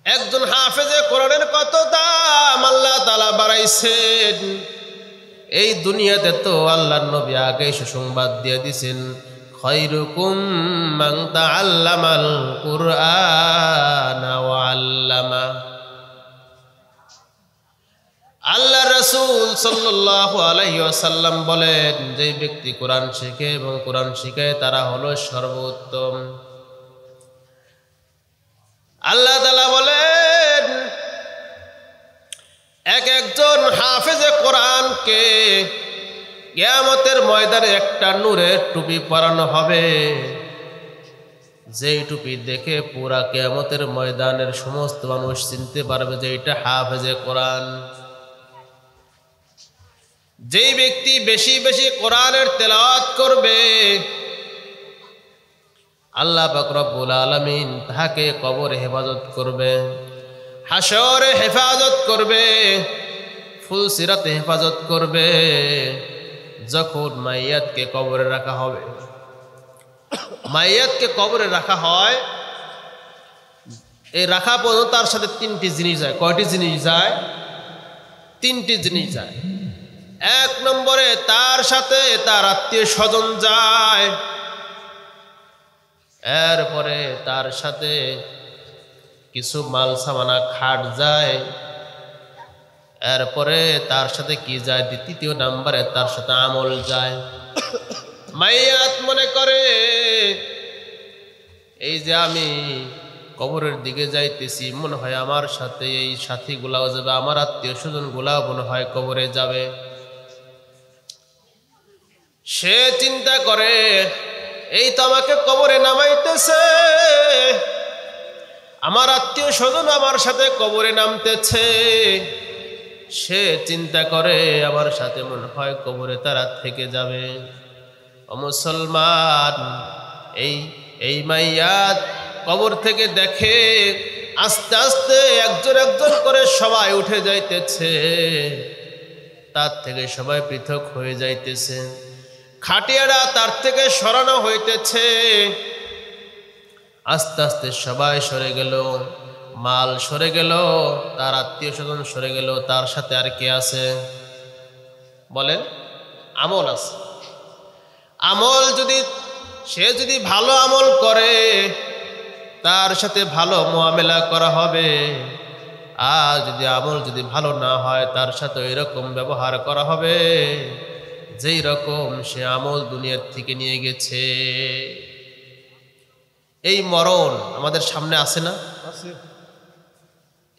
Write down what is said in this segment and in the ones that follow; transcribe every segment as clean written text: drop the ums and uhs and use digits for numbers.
একজন হাফেজে কোরআনের কত দাম আল্লাহ তাআলা বাড়াইছেন। এই দুনিয়াতে তো আল্লাহর নবী আগে সুসংবাদ দিয়ে দিয়েছেন, খায়রুকুম মান তাআল্লামাল কুরআনা ওয়া আল্লামা। আল্লাহ রাসূল সাল্লাল্লাহু আলাইহি ওয়াসাল্লাম বলেন, যে ব্যক্তি কোরআন শেখে এবং কোরআন শিখায় তারা হলো সর্বোত্তম। আল্লাহ তাআলা বলেন, একজন হাফেজে কোরআনকে কিয়ামতের ময়দানে একটা নূরের টুপি পরানো হবে, যেই টুপি দেখে পুরা কিয়ামতের ময়দানের সমস্ত মানুষ চিনতে পারবে যে এটা হাফেজে কোরআন। যেই ব্যক্তি বেশি বেশি কোরআনের তেলাওয়াত করবে আল্লাহ পাক রব্বুল আলামিন তাকে কবরে হেফাজত করবে, হাশরে হেফাজত করবে, ফুলসিরাতে হেফাজত করবে। যখন মাইয়াতকে কবরে রাখা হবে, মাইয়াতকে কবরে রাখা হয়, এই রাখা পর্যন্ত তার সাথে তিনটি জিনিস যায়। কয়টি জিনিস যায়? তিনটি জিনিস যায়। এক নম্বরে তার সাথে তার আত্মীয় স্বজন যায়, এরপরে তার সাথে কিছু মাল সামানা খাট যায়, এরপরে তার সাথে কি যায়? তৃতীয় নম্বরে তার সাথে আমল যায়। মাইয়াত মনে করে এই যে আমি কবরের দিকে যাইতেছি, মনে হয় আমার সাথে এই সাথীগুলাও যাবে, আমার আত্মীয় স্বজন গুলাও মনে হয় কবরে যাবে। সে চিন্তা করে এই তো আমাকে কবরে নামাইতেছে, আমার আত্মীয় স্বজন আমার সাথে কবরে নামতেছে। সে চিন্তা করে আমার সাথে মনে হয় কবরে তারা থেকে যাবে। ও মুসলমান, এই মাইয়াত কবর থেকে দেখে আস্তে আস্তে একজন একজন করে সবাই উঠে যাইতেছে, তার থেকে সবাই পৃথক হয়ে যাইতেছে, খাটিয়ারা তার থেকে সরানো হইতেছে। আস্তে আস্তে সবাই সরে গেল, মাল সরে গেল, তার আত্মীয় স্বজন সরে গেল, তার সাথে আর কে আছে? বলেন, আমল আছে। আমল সে যদি ভালো আমল করে তার সাথে ভালো মুআমেলা করা হবে, আর আমল যদি ভালো না হয় তার সাথে এরকম ব্যবহার করা হবে যেই রকম সে আমল দুনিয়ার থেকে নিয়ে গেছে। এই মরণ আমাদের সামনে আছে না?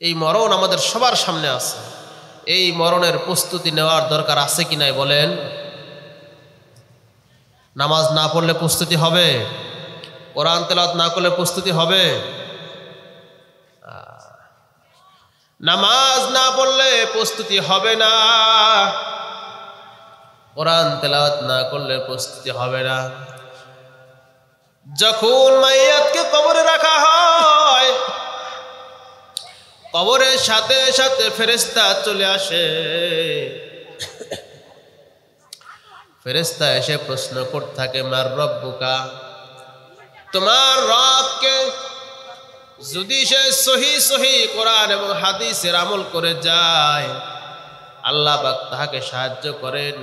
এই মরণ আমাদের সবার সামনে আছে। এই মরণের প্রস্তুতি নেওয়ার দরকার আছে কি নাই বলেন? নামাজ না পড়লে প্রস্তুতি হবে? কোরআন তেলাওয়াত না করলে প্রস্তুতি হবে? নামাজ না পড়লে প্রস্তুতি হবে না, কোরআন তেলাওয়াত না করলে প্রস্তুতি হবে না। যখন মাইয়াতকে কবরে রাখা হয়, কবরের সাথে সাথে ফেরেশতা চলে আসে। ফেরেশতা এসে প্রশ্ন করতে থাকে, মার রব্বুকা, তোমার রবকে? যদি সে সহি কোরআন এবং হাদিসের আমল করে যায়, আল্লাহ পাক তাহাকে সাহায্য করেন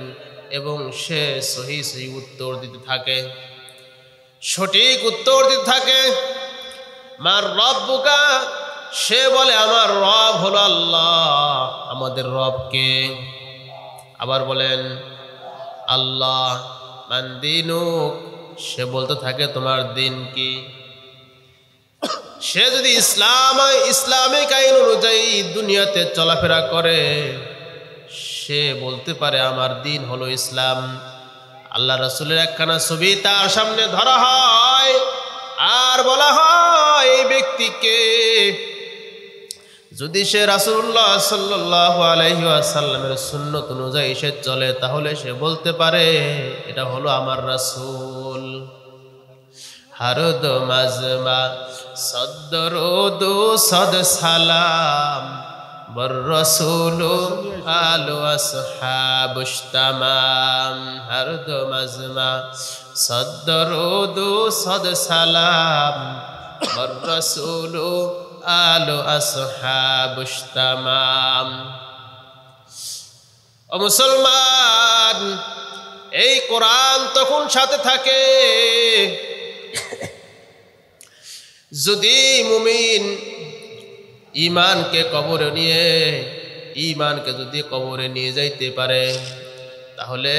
এবং সে সহি উত্তর দিতে থাকে, সঠিক উত্তর দিতে থাকে। মার রব্বুকা, সে বলে আমার রব হলো আল্লাহ। আমাদের রবকে? আবার বলেন আল্লাহ। মান দীনুক, সে বলতে থাকে তোমার দিন কি? সে যদি ইসলামিক আইন অনুযায়ী দুনিয়াতে চলাফেরা করে, সে বলতে পারে আমার দিন হলো ইসলাম। আল্লাহ রাসূলের একখানা ছবি তার সামনে ধরা হয় আর বলা হয় এই ব্যক্তিকে যদি সে রাসূলুল্লাহ সাল্লাল্লাহু আলাইহি ওয়াসাল্লামের সুন্নত অনুযায়ী সে চলে, তাহলে সে বলতে পারে এটা হলো আমার রাসূল। হারদ মাজমা সদরুদু সদ সালাম বর রাসূলু আলু আসহাবুশ তামাম। হারদ মাজমা সদরুদু সদ সালাম বর রাসূলু আলো আসহাবুস তামাম। ও মুসলমান, এই কোরআন তখন সাথে থাকে যদি মুমিন ঈমানকে যদি কবরে নিয়ে যাইতে পারে, তাহলে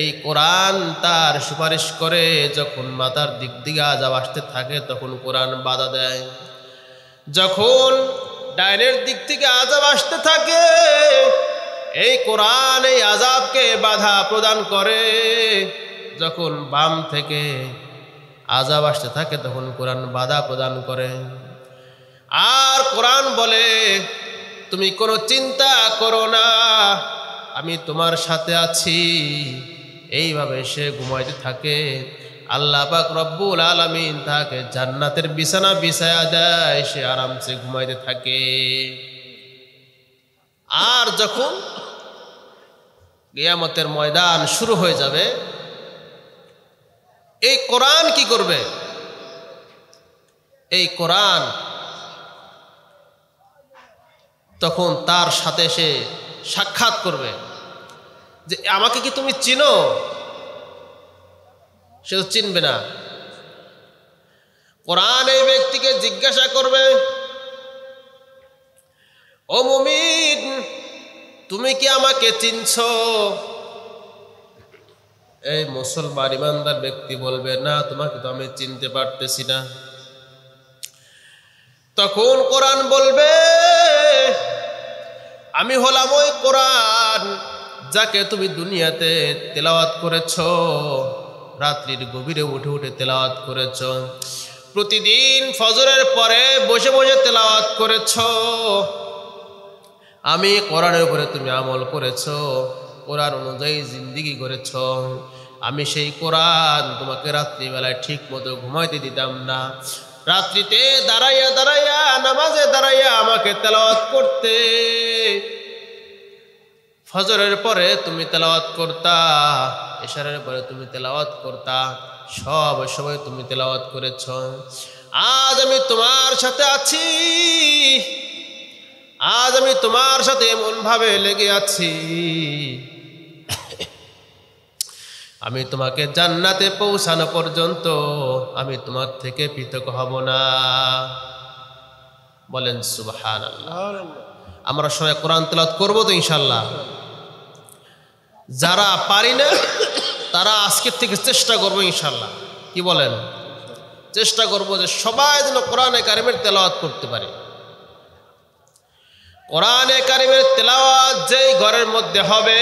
এই কোরআন তার সুপারিশ করে। যখন মাথার দিক দিকে আযাব আসতে থাকে তখন কোরআন বাধা দেয়। যখন ডাইনের দিক থেকে আযাব আসতে থাকে এই কোরআন এই আযাবকে বাধা প্রদান করে। যখন বাম থেকে আযাব আসতে থাকে তখন কোরআন বাধা প্রদান করে। আর কোরআন বলে, তুমি কোনো চিন্তা করো না, আমি তোমার সাথে আছি। এইভাবে সে ঘুমাইতে থাকে। আল্লাহ পাক রব্বুল আলামিন তাকে জান্নাতের বিছানা বিছায়া দেয়, সে আরামসে ঘুমাইতে থাকে। আর যখন কিয়ামতের ময়দান শুরু হয়ে যাবে, এই কোরআন কি করবে? এই কোরআন তখন তার সাথে সে সাক্ষাৎ করবে যে আমাকে কি তুমি চিনো? সে তো চিনবে না। কোরআন এই ব্যক্তিকে জিজ্ঞাসা করবে, ও মুমিন, তুমি কি আমাকে চিনছো? এই মুসলমান ইমানদার ব্যক্তি বলবে, না, তোমাকে তো আমি চিনতে পারতেছি না। তখন কোরআন বলবে, আমি হলাম ওই কোরআন যাকে তুমি দুনিয়াতে তেলাওয়াত করেছো, রাত্রির গভীরে উঠে উঠে তেলাওয়াত করেছো, প্রতিদিন ফজরের পরে বসে বসে তেলাওয়াত করেছো। আমি কোরআনের উপরে তুমি আমল করেছো, কোরআন অনুযায়ী জিন্দেগি করেছো। আমি সেই কোরআন তোমাকে রাত্রিবেলায় ঠিক মতো ঘুমাইতে দিতাম না। রাত্রিতে দাঁড়াইয়া দাঁড়াইয়া, নামাজে দাঁড়াইয়া আমাকে তেলাওয়াত করতে। ফজরের পরে তুমি তেলাওয়াত করতা, ইশারের পরে তুমি তেলাওয়াত করতা, সব সময় তুমি তেলাওয়াত করেছ। আজ আমি তোমার সাথে আছি, আজ আমি তোমার সাথে এমন ভাবে লেগে আছি, আমি তোমাকে জান্নাতে পৌঁছানো পর্যন্ত আমি তোমার থেকে পৃথক হব না। বলেন সুবহানাল্লাহ। আমরা সবাই কোরআন তেলাওয়াত করবো তো ইনশাআল্লাহ। যারা পারি না তারা আজকের থেকে চেষ্টা করবো ইনশাআল্লাহ। কি বলেন? চেষ্টা করবো যে সবাই যেন কোরআনে কারিমের তেলাওয়াত করতে পারে। কোরআনে কারিমের তেলাওয়াত যেই ঘরের মধ্যে হবে,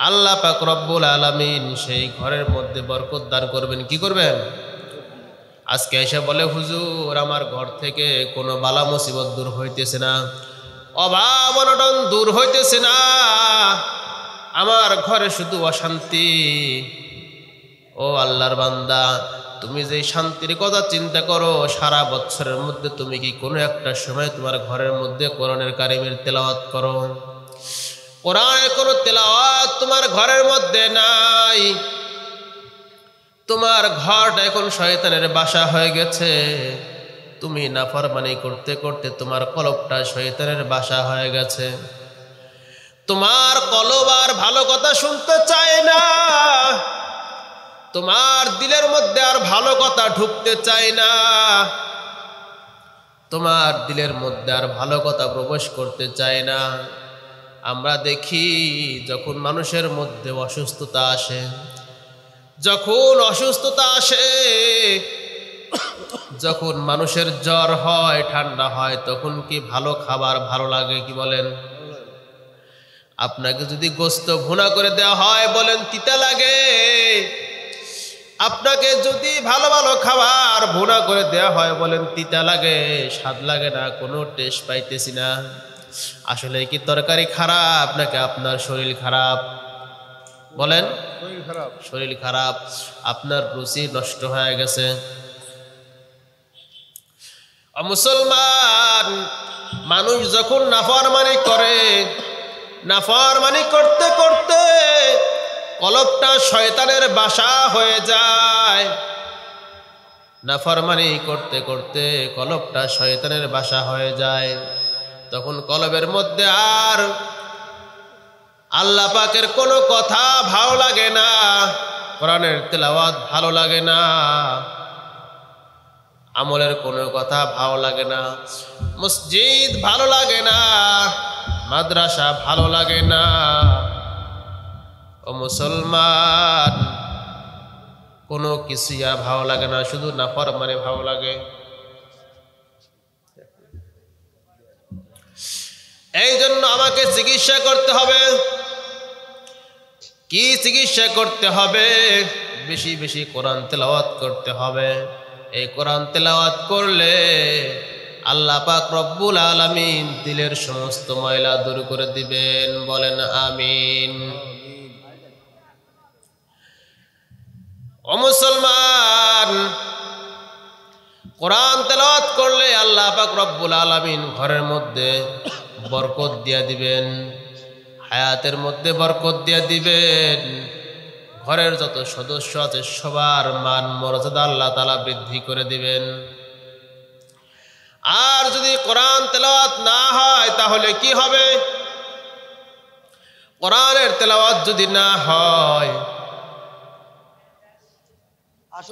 আল্লাহ পাক রব্বুল আলামিন সেই ঘরের মধ্যে বরকত দান করবেন। কি করবেন? আজকে এসে বলে, হুজুর, আমার ঘর থেকে কোনো বালা মুসিবত দূর হইতেছে না, অভাব অনটন দূর হইতেছে না, আমার ঘরে শুধু অশান্তি। ও আল্লাহর বান্দা, তুমি যে শান্তির কথা চিন্তা করো, সারা বছরের মধ্যে তুমি কি কোনো একটা সময় তোমার ঘরের মধ্যে কোরআনের কারিমের তেলাওয়াত করো? কোরআনের কোনো তেলাওয়াত তোমার ঘরের মধ্যে নাই। তোমার ঘরটা এখন শয়তানের বাসা হয়ে গেছে। তুমি নাফরমানি করতে করতে তোমার কলবটা শয়তানের বাসা হয়ে গেছে। তোমার কলব আর ভালো কথা শুনতে চায় না, তোমার দিলের মধ্যে আর ভালো কথা ঢুকতে চায় না, তোমার দিলের মধ্যে আর ভালো কথা প্রবেশ করতে চায় না। আমরা দেখি যখন মানুষের মধ্যে অসুস্থতা আসে, যখন অসুস্থতা আসে, যখন মানুষের জ্বর হয়, ঠান্ডা হয়, তখন কি ভালো খাবার ভালো লাগে? কি বলেন? আপনাকে যদি গোস্ত ভুনা করে দেওয়া হয়, বলেন তিতা লাগে? আপনাকে যদি ভালো ভালো খাবার ভুনা করে দেওয়া হয়, বলেন তিতা লাগে, স্বাদ লাগে না, কোনো টেস্ট পাইতেছি না। আসলে কি তরকারি খারাপ নাকি আপনার শরীর খারাপ? বলেন, শরীর খারাপ, আপনার রুচি নষ্ট হয়ে গেছে। মুসলমান, মানুষ যখন নাফরমানি করে, নাফরমানি করতে করতে কলবটা শয়তানের বাসা হয়ে যায়। নাফরমানি করতে করতে কলবটা শয়তানের বাসা হয়ে যায়। তখন কলবের মধ্যে আর আল্লাহ পাকের কোনো কথা ভালো লাগে না, কোরআনের তেলাওয়াত ভালো লাগে না, আমলের কোনো কথা ভালো লাগে না, মসজিদ ভালো লাগে না, মাদ্রাসা ভালো লাগে না। ও মুসলমান, কোনো কিছু আর ভালো লাগে না, শুধু নাফরমানি ভালো লাগে। এই জন্য আমাকে চিকিৎসা করতে হবে। কি চিকিৎসা করতে হবে? বেশি বেশি কোরআন তেলাওয়াত করতে হবে। এই কোরআন তেলাওয়াত করলে আল্লাহ পাক রব্বুল আলামিন দিলের সমস্ত ময়লা দূর করে দিবেন। বলেন আমিন। ও মুসলমান, কোরআন তেলাওয়াত করলে আল্লাহ পাক রব্বুল আলামিন ঘরের মধ্যে বরকত দিয়া দিবেন, হায়াতের মধ্যে বরকত দিয়া দিবেন। ঘরের যত সদস্য আছে সবার মান মর্যাদা আল্লাহ তাআলা বৃদ্ধি করে দিবেন। আর যদি কোরআন তেলাওয়াত না হয় তাহলে কি হবে? কোরআনের তেলাওয়াত যদি না হয়,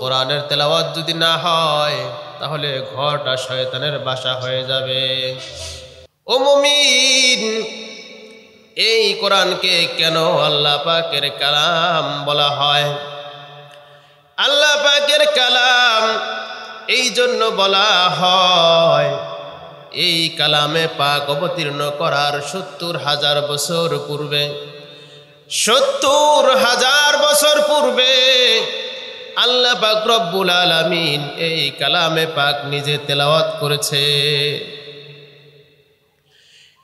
কোরআনের তেলাওয়াত যদি না হয় তাহলে ঘরটা শয়তানের বাসা হয়ে যাবে। ও মুমিন, এই কোরআনকে কেন আল্লাহ পাকের কালাম বলা হয়? আল্লাহ পাকের কালাম এই জন্য বলা হয়, এই কালামে পাক অবতীর্ণ করার ৭০,০০০ বছর পূর্বে, ৭০,০০০ বছর পূর্বে আল্লাহ পাক রব্বুল আলামিন এই কালামে পাক নিজে তেলাওয়াত করেছে।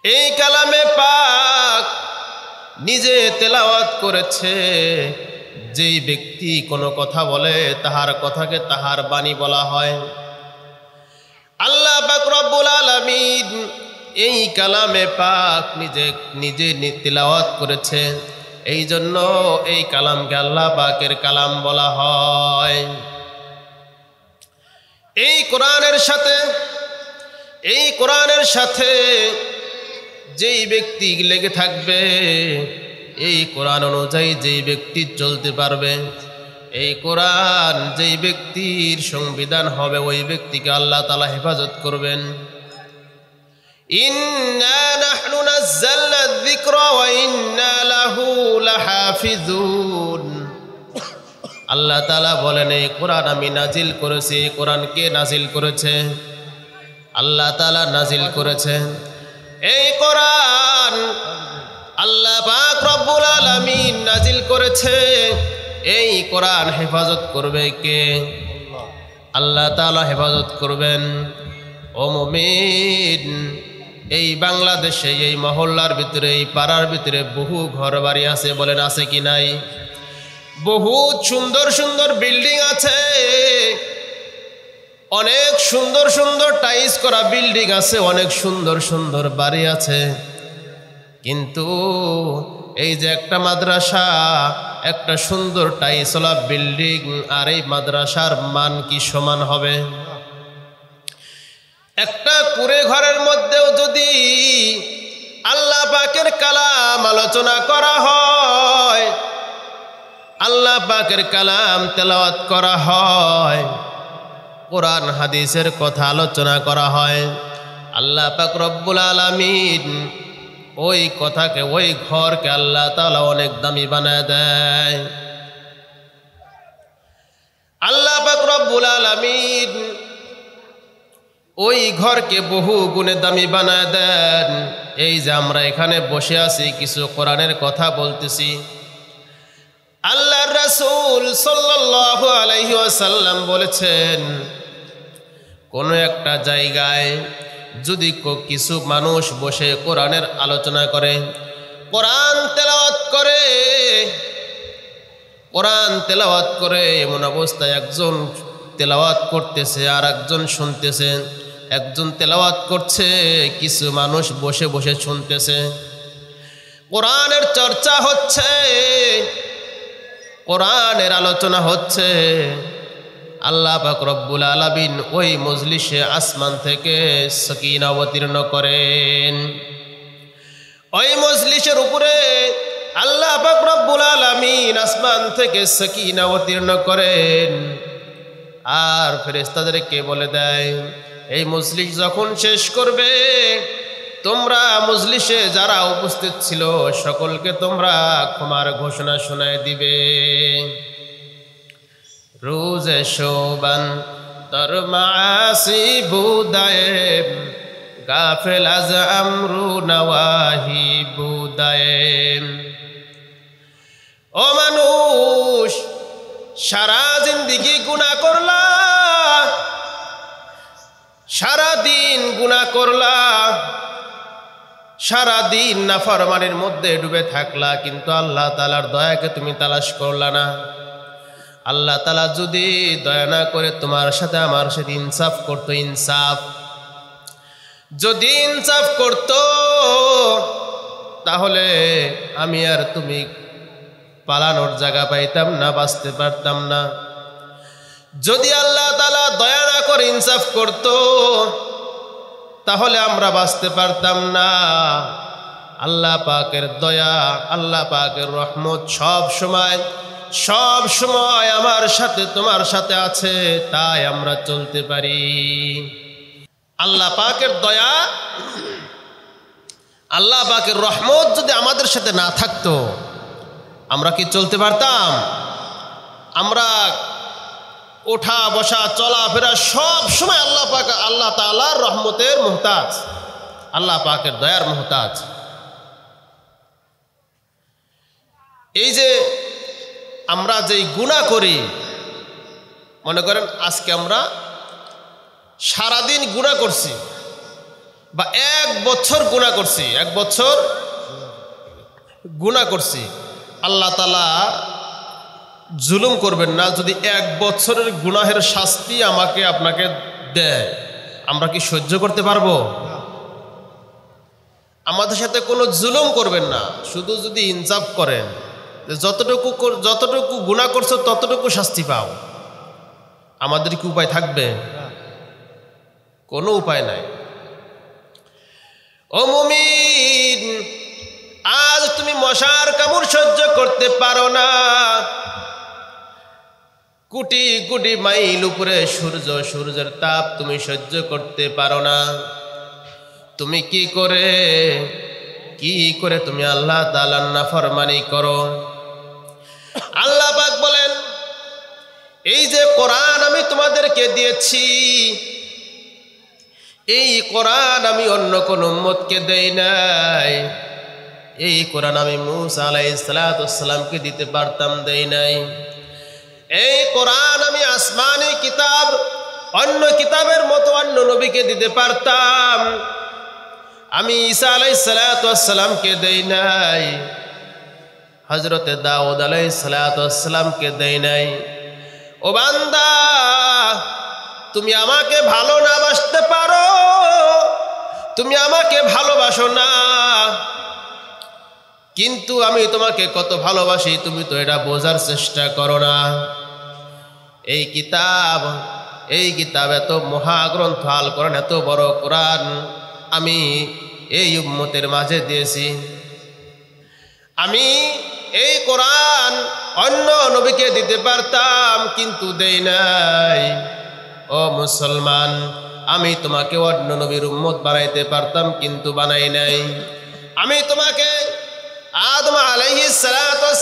এই কালামে পাক নিজে তেলাওয়াত করেছে। যেই ব্যক্তি কোনো কথা বলে তাহার কথাকে তাহার বাণী বলা হয়। আল্লাহ পাক রব্বুল আলামিন এই কালামে পাক নিজে তেলাওয়াত করেছে। এই জন্য এই কালামকে আল্লাহ পাকের কালাম বলা হয়। এই কোরআনের সাথে যেই ব্যক্তি লেগে থাকবে, এই কোরআন অনুযায়ী যেই ব্যক্তি চলতে পারবে, এই কোরআন যেই ব্যক্তির সংবিধান হবে, ওই ব্যক্তিকে আল্লাহ তাআলা হেফাজত করবেন। ইন্না নাহনু নাযালনা যিকরা ওয়া ইন্না লাহু লাহাফিজুন। আল্লাহ তাআলা বলেন, এই কোরআন আমি নাজিল করেছি। কোরআনকে নাজিল করেছে আল্লাহ তাআলা, নাজিল করেছেন এই কোরআন আল্লাহ পাক রব্বুল আলামিন নাজিল করেছে। এই কোরআন হেফাজত করবে কে? আল্লাহ তাআলা হেফাজত করবেন। ও মুমিন, এই বাংলাদেশে এই মহল্লার ভিতরে, এই পাড়ার ভিতরে বহু ঘর বাড়ি আছে, বলেন আছে কি নাই? বহুত সুন্দর সুন্দর বিল্ডিং আছে, অনেক সুন্দর সুন্দর টাইলস করা বিল্ডিং আছে, অনেক সুন্দর সুন্দর বাড়ি আছে। কিন্তু এই যে একটা মাদ্রাসা, একটা সুন্দর টাইলসওয়ালা বিল্ডিং আর এই মাদ্রাসার মান কি সমান হবে? একটা কুঁড়ে ঘরের মধ্যেও যদি আল্লাহ পাকের কালাম আলোচনা করা হয়, আল্লাহ পাকের কালাম তেলাওয়াত করা হয়, কোরআন হাদিসের কথা আলোচনা করা হয়, আল্লাহ পাক রব্বুল আলামিন ওই কথাকে, ওই ঘরকে আল্লাহ তাআলা অনেক দামি বানায় দেয়। আল্লাহ পাক রব্বুল আলামিন ওই ঘরকে বহু গুণে দামি বানায় দেন। এই যে আমরা এখানে বসে আছি, কিছু কোরআনের কথা বলতেছি। আল্লাহর রাসূল সাল্লাল্লাহু আলাইহি ওয়াসাল্লাম বলেছেন, কোনো একটা জায়গায় যদি কিছু মানুষ বসে কোরআনের আলোচনা করে, কোরআন তেলাওয়াত করে, এমন অবস্থায় একজন তেলাওয়াত করতেছে আর একজন শুনতেছে, একজন তেলাওয়াত করছে, কিছু মানুষ বসে বসে শুনতেছে। কোরআনের চর্চা হচ্ছে, কোরআনের আলোচনা হচ্ছে। আল্লাহ পাক রব্বুল আলামিন ওই মজলিসে আসমান থেকে সাকিনা অবতীর্ণ করেন। ওই মজলিসের উপরে আল্লাহ পাক রব্বুল আলামিন আসমান থেকে সাকিনা অবতীর্ণ করেন আর ফেরেশতাদেরকে বলে দেয়, এই মজলিস যখন শেষ করবে তোমরা মজলিসে যারা উপস্থিত ছিল সকলকে তোমরা ক্ষমার ঘোষণা শোনায় দিবে। রোজে শোবান তর মাসি বুদায়ে গাফেল আজ আমরু নওয়াহি বুদায়ে। ও মানুষ, সারা জিন্দেগি গুনাহ করলা, সারা দিন গুনাহ করলা, সারা দিন নাফরমানির মধ্যে ডুবে থাকলা, কিন্তু আল্লাহ তাআলার দয়াকে তুমি তালাশ করলা না। আল্লাহ তাআলা যদি দয়া না করে তোমার সাথে আমার সাথে ইনসাফ করতো, ইনসাফ যদি ইনসাফ করতো তাহলে আমি আর তুমি পালানোর জায়গা পাইতাম না, বাঁচতে পারতাম না। যদি আল্লাহ তাআলা দয়া না করে ইনসাফ করতো তাহলে আমরা বাঁচতে পারতাম না। আল্লাহ পাকের দয়া, আল্লাহ পাকের রহমত সব সময় আমার সাথে তোমার সাথে আছে, তাই আমরা চলতে পারি। আল্লাহ পাকের দয়া, আল্লাহ পাকের রহমত যদি আমাদের সাথে না থাকতো আমরা কি চলতে পারতাম? আমরা ওঠা বসা চলাফেরা সব সময় আল্লাহ তাআলার রহমতের মুহতাজ, আল্লাহ পাকের দয়ার মুহতাজ। এই যে আমরা যেই গুনাহ করি, মনে করেন আজকে আমরা সারাদিন গুনাহ করছি বা 1 বছর গুনাহ করছি, 1 বছর গুনাহ করছি, আল্লাহ তাআলা জুলুম করবেন না। যদি 1 বছরের গুনাহের শাস্তি আমাকে আপনাকে দেয়, আমরা কি সহ্য করতে পারবো? আমাদের সাথে কোনো জুলুম করবেন না, শুধু যদি ইনসাফ করেন, যতটুকু গুনাহ করছো ততটুকু শাস্তি পাও, আমাদের কি উপায় থাকবে? কোনো উপায় নাই। ও মুমিন, আজ তুমি মশার কামড় সহ্য করতে পারো না, কোটি কোটি মাইল উপরে সূর্যের তাপ তুমি সহ্য করতে পারো না। তুমি কি করে তুমি আল্লাহ তাআলার নাফরমানি করো। আল্লাহ পাক বলেন, এই যে কোরআন আমি তোমাদেরকে দিয়েছি, এই কোরআন আমি অন্য কোন উম্মতকে দেই নাই। এই কোরআন আমি মূসা আলাইহিস সালামকে দিতে পারতাম, দেই নাই। এই কোরআন আমি আসমানি কিতাব, অন্য কিতাবের মতো অন্য নবীকে দিতে পারতাম, আমি ঈসা আলাইহিস সালামকে দেই নাই, হযরতে দাউদ আলাইহিস সালামকে দেই নাই। ও বান্দা, তুমি আমাকে ভালো না বাসতে পারো, তুমি আমাকে ভালোবাসো না, কিন্তু আমি তোমাকে কত ভালোবাসি তুমি তো এটা বোঝার চেষ্টা করো না। এই কিতাব এত মহাগ্রন্থ আল কোরআন, এত বড় কোরআন আমি এই উম্মতের মাঝে দিয়েছি। আমি এই কোরআন অন্য নবীকে দিতে পারতাম, কিন্তু দেই নাই। ও মুসলমান, আমি তোমাকে অন্য নবীর উম্মত বানাইতে পারতাম, কিন্তু বানাই নাই। আমি তোমাকে আদম আলাইহিস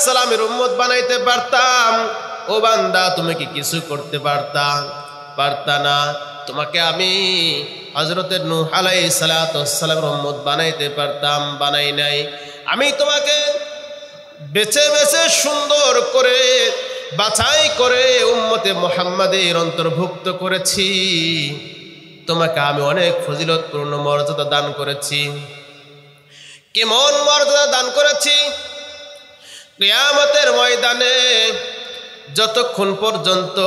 সালামের উম্মত বানাইতে পারতাম। ও বান্দা, তুমি কি কিছু করতে পারতা না? তোমাকে আমি হযরতে নূহ আলাইহিস সালামের উম্মত বানাইতে পারতাম, বানাই নাই। আমি তোমাকে বেছে বেছে সুন্দর করে বাছাই করে উম্মতে মুহাম্মাদের অন্তর্ভুক্ত করেছি। তোমাকে আমি অনেক ফজিলতপূর্ণ মর্যাদা দান করেছি। কেমন মর্যাদা দান করেছি? কিয়ামতের ময়দানে যতক্ষণ পর্যন্ত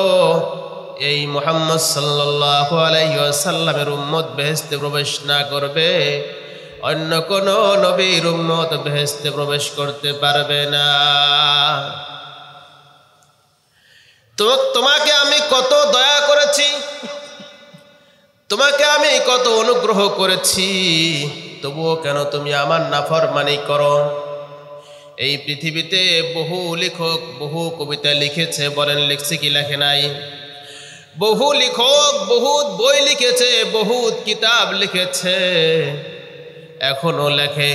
এই মুহাম্মদ সাল্লাল্লাহু আলাইহি ওয়াসাল্লামের উম্মত বেহেশতে প্রবেশ না করবে, অন্য কোন নবীর উম্মত বেহেশতে প্রবেশ করতে পারবে না। তোমাকে আমি কত দয়া করেছি, তোমাকে আমি কত অনুগ্রহ করেছি, তবুও কেন তুমি আমার নাফরমানি করো? এই পৃথিবীতে বহু লেখক বহু কবিতা লিখেছে, বলেন লিখছে কি লেখে নাই? বহু লেখক বহুত বই লিখেছে, বহুত কিতাব লিখেছে, এখনো লেখে।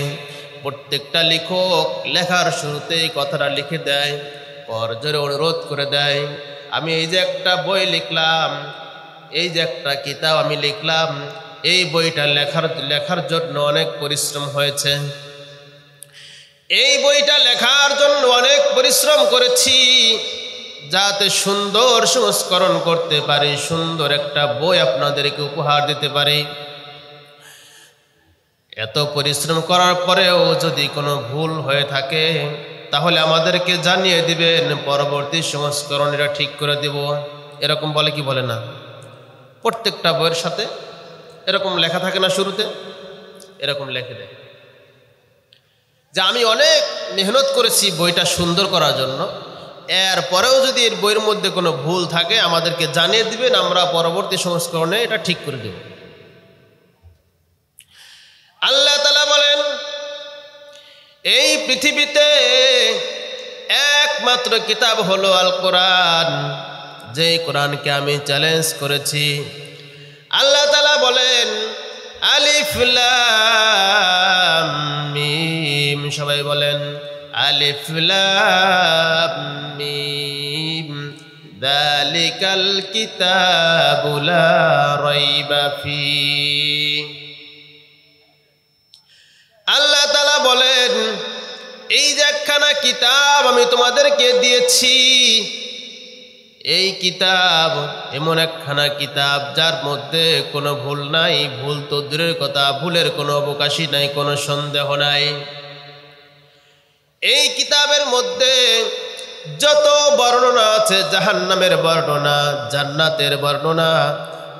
প্রত্যেকটা লেখক লেখার শুরুতেই কথাটা লিখে দেয়, করজোরে অনুরোধ করে দেয়, আমি এই যে একটা বই লিখলাম, এই যে একটা কিতাব আমি লিখলাম, এই বইটা লেখার জন্য অনেক পরিশ্রম হয়েছে, এই বইটা লেখার জন্য অনেক পরিশ্রম করেছি, যাতে সুন্দর সংস্করণ করতে পারি, সুন্দর একটা বই আপনাদেরকে উপহার দিতে পারি। এত পরিশ্রম করার পরেও যদি কোনো ভুল হয়ে থাকে তাহলে আমাদেরকে জানিয়ে দিবেন, পরবর্তী সংস্করণ এটা ঠিক করে দেব। এরকম বলে কি বলে না? প্রত্যেকটা বইয়ের সাথে এরকম লেখা থাকে না, শুরুতে এরকম লিখে দেয় যে আমি অনেক মেহনত করেছি বইটা সুন্দর করার জন্য, এরপরেও যদি এর বইয়ের মধ্যে কোনো ভুল থাকে আমাদেরকে জানিয়ে দিবেন, আমরা পরবর্তী সংস্করণে এটা ঠিক করে দেব। আল্লাহ তাআলা বলেন, এই পৃথিবীতে একমাত্র কিতাব হলো আল কোরআন, যেই কোরআনকে আমি চ্যালেঞ্জ করেছি। আল্লাহ তাআলা বলেন আলিফ লাম মিম, সবাই বলেন আলিফ লাম মিম, যালিকাল কিতাবু লা রাইবা ফীহ। আল্লাহ তাআলা বলেন, এই যে একখানা কিতাব আমি তোমাদেরকে দিয়েছি, এই কিতাব এমন একখানা কিতাব যার মধ্যে কোনো ভুল নাই, ভুল তো দূরের কথা, ভুলের কোনো অবকাশই নাই, কোনো সন্দেহ নাই। এই কিতাবের মধ্যে যত বর্ণনা আছে, জাহান্নামের বর্ণনা, জান্নাতের বর্ণনা,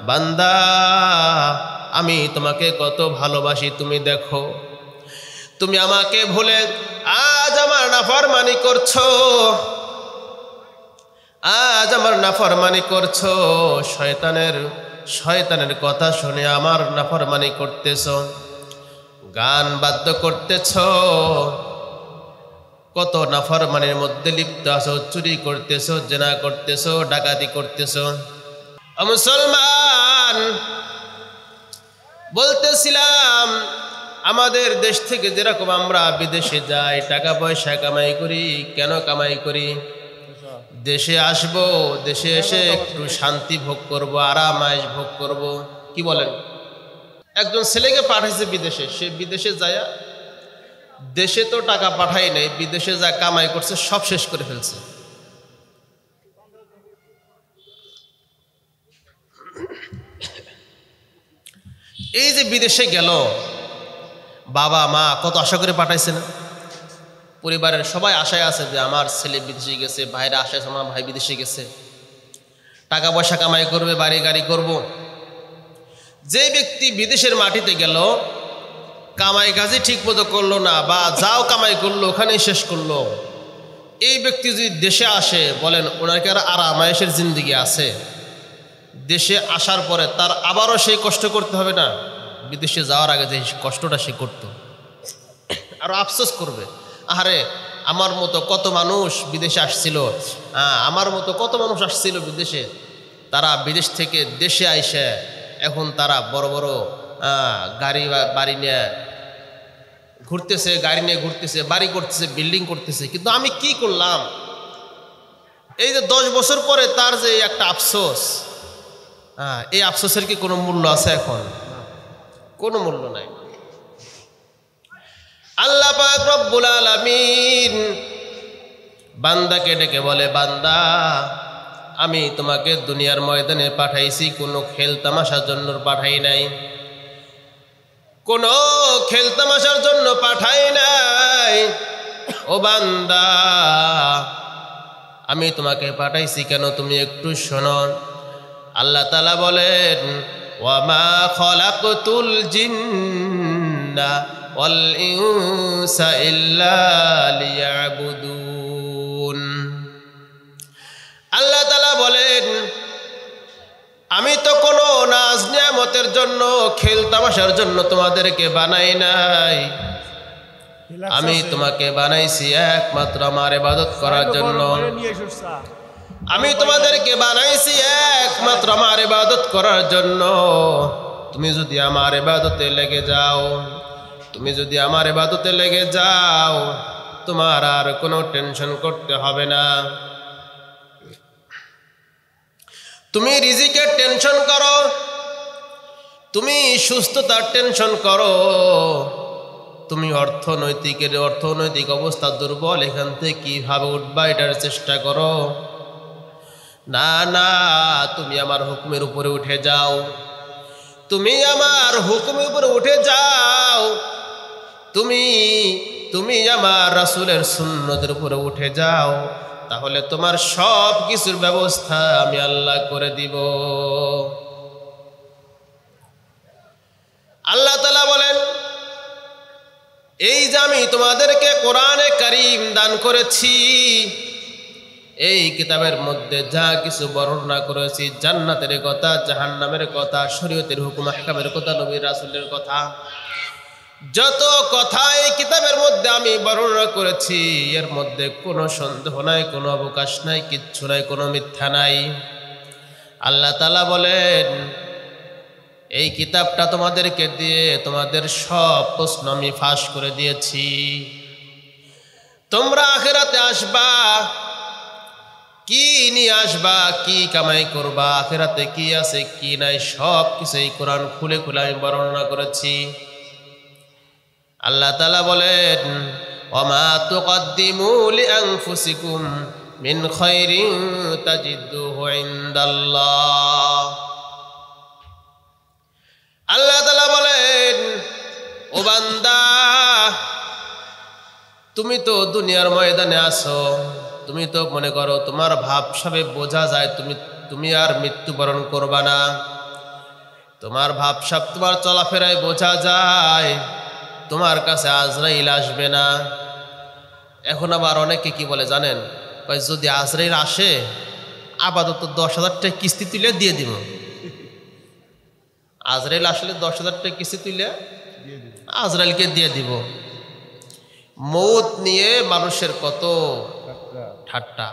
বান্দা আমি তোমাকে কত ভালোবাসি তুমি দেখো। তুমি আমাকে ভুলে আজ আমার নাফরমানি করছো, আজ আমার নাফরমানি করছো, শয়তানের কথা শুনে আমার নাফরমানি করতেছো, গান বাদ্য করতেছো, কত নাফরমানির মধ্যে লিপ্ত আছো, চুরি করতেছো, জেনা করতেছো, ডাকাতি করতেছো। মুসলমান, বলতেছিলাম আমাদের দেশ থেকে যেরকম আমরা বিদেশে যাই, টাকা পয়সা কামাই করি, কেন কামাই করি? দেশে আসব, দেশে এসে একটু শান্তি ভোগ করব, আরাম আয়েশ ভোগ করব। কি বলেন? একজন ছেলেকে পাঠাইছে বিদেশে, সে বিদেশে যায়, দেশে তো টাকা পাঠাই নাই, বিদেশে যা কামাই করছে সব শেষ করে ফেলছে। এই যে বিদেশে গেল, বাবা মা কত আশা করে পাঠাইছে না? পরিবারের সবাই আশায় আছে যে আমার ছেলে বিদেশে গেছে, ভাইরা আশায় আছে আমার ভাই বিদেশে গেছে, টাকা পয়সা কামাই করবে, বাড়ি গাড়ি করব। যে ব্যক্তি বিদেশের মাটিতে গেল, কামাই কাজই ঠিক মতো করলো না, বা যাও কামাই করলো ওখানেই শেষ করলো, এই ব্যক্তি যদি দেশে আসে, বলেন ওনার কি আর আরাম আয়েশের জিন্দেগি আছে? দেশে আসার পরে তার আবারও সেই কষ্ট করতে হবে না? বিদেশে যাওয়ার আগে যে কষ্টটা সে করতো, আরো আফসোস করবে, আরে আমার মতো কত মানুষ বিদেশে আসছিল, আমার মতো কত মানুষ আসছিল বিদেশে, তারা বিদেশ থেকে দেশে আইসে এখন তারা বড় বড় গাড়ি বাড়ি নিয়ে ঘুরতেছে, গাড়ি নিয়ে ঘুরতেছে, বাড়ি করতেছে, বিল্ডিং করতেছে, কিন্তু আমি কি করলাম? এই যে 10 বছর পরে তার যে একটা আফসোস, এই আফসোসের কি কোনো মূল্য আছে? এখন কোনো মূল্য নাই। আল্লাহ পাক রব্বুল আলামিন বান্দাকে ডেকে বলে, বান্দা আমি তোমাকে দুনিয়ার ময়দানে পাঠাইছি, কোনো খেল তামাশার জন্য পাঠাই নাই, কোনো খেল তামাশার জন্য পাঠাই নাই। ও বান্দা, আমি তোমাকে পাঠাইছি কেন তুমি একটু শোনো। আল্লাহ তাআলা বলেন, ওয়ামা খলাকতুল জিন্না ওয়াল ইনসা ইল্লা লিয়াবুদুন। আল্লাহ তাআলা বলেন, আমি তো কোনো নাজ নিয়ামতের জন্য, খেল তামাশার জন্য তোমাদেরকে বানাই নাই। আমি তোমাকে বানাইছি একমাত্র আমার ইবাদত করার জন্য। আমি তোমাদেরকে বানাইছি একমাত্র আমার ইবাদত করার জন্য। তুমি যদি আমার ইবাদতে লেগে যাও, তুমি যদি আমার ইবাদতে লেগে যাও, তোমার আর কোনো টেনশন করতে হবে না। তুমি রিজিকের টেনশন করো, তুমি সুস্থতার টেনশন করো, তুমি অর্থনৈতিক অবস্থা দুর্বল, এখান থেকে কিভাবে উঠবা এটার চেষ্টা করো। না না, তুমি আমার হুকুমের উপরে উঠে যাও, তুমি আমার হুকুমের উপরে উঠে যাও, তুমি আমার রাসূলের সুন্নতের উপরে উঠে যাও, তাহলে তোমার সব কিছুর ব্যবস্থা আমি আল্লাহ করে দিব। আল্লাহ তাআলা বলেন, এই যে আমি তোমাদেরকে কোরআনে কারীম দান করেছি, এই কিতাবের মধ্যে যা কিছু বর্ণনা করেছি, জান্নাতের কথা, জাহান্নামের কথা, শরীয়তের হুকুম আহকামের কথা, নবীর রাসূলের কথা, যত কথা এই কিতাবের মধ্যে আমি বর্ণনা করেছি, এর মধ্যে কোনো সন্দেহ নাই, কোনো অবকাশ নাই, কিচ্ছু নাই, কোনো মিথ্যা নাই। আল্লাহ তাআলা বলেন, এই কিতাবটা তোমাদেরকে দিয়ে তোমাদের সব প্রশ্ন আমি ফাঁস করে দিয়েছি। তোমরা আখিরাতে আসবা, কি নিয়ে আসবা, কি কামাই করবা, আখিরাতে কি আছে কি নাই, সব কিছু এই কোরআন খুলে খুলে আমি বর্ণনা করেছি। আল্লাহ তাআলা বলেন, ওয়ামা তুকদ্দিমু লিআনফুসিকুম মিন খায়রিন তাজিদুহু ইনদাল্লাহ। আল্লাহ তাআলা বলেন, ও বান্দা, তুমি তো দুনিয়ার ময়দানে আছো, তুমি তো মনে করো তোমার ভাবসাবে বোঝা যায় তুমি আর মৃত্যুবরণ করবা না, তোমার ভাবসাব তোমার চলাফেরায় বোঝা যায় তোমার কাছে আজরাইল আসবে না। এখন আবার অনেকে কি বলে জানেন, যদি আজরাইল আসে আপাতত 10,000 টাকা কিস্তি তুলে দিয়ে দিব। আজরাইল আসলে 10,000 টাকা কিস্তি তুলে আজরাইলকে দিয়ে দিব। মৌত নিয়ে মানুষের কত ঠাট্টা।